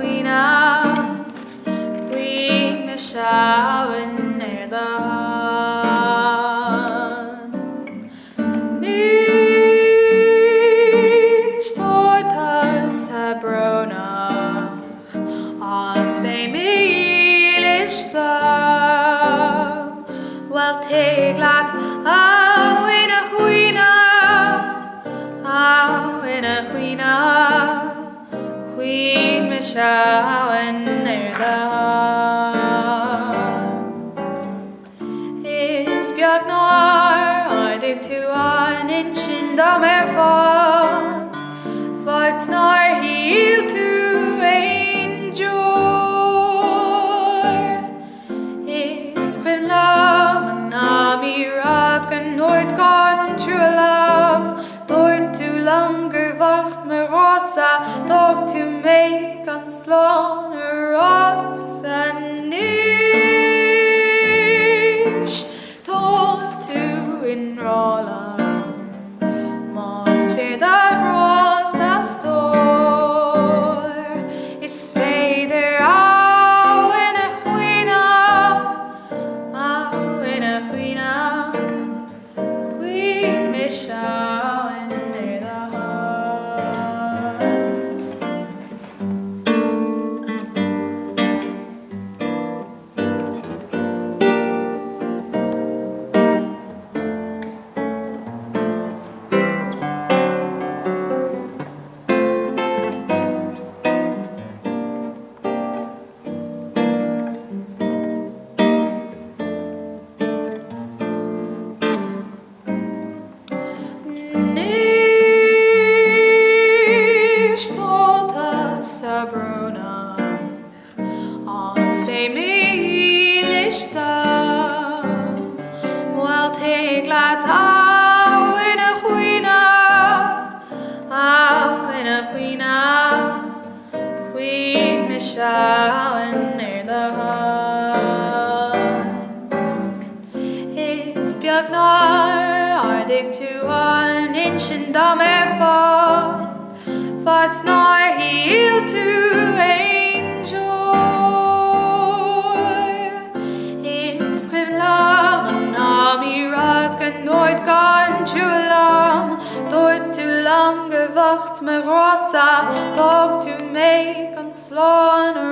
chuoine Queen me schauen the Nicht totas hebronach As ve milishtam Wel teglat Aw in a chuoine Queen me schauen the Is björk nor dig to an inch in the merfall Fort snor heel to enjoy Is quim lam and ami rat gan nooit gone true lam Dort to longer wacht me rosa Dog to make on slaughter rosa Nicht Tot to enrollam Mas fear that rosa store Is fader Aw in a chuoine Queen me schauen As ve milishtam Wel teglat Aw in a chuoine Queen me schauen the Is björk nor dig to an inch in the merfall Fort snor heel to enjoy Is quim lam and ami rat gan nooit gone true lam Dort to lang gewacht me rosa Dog to make on slaughter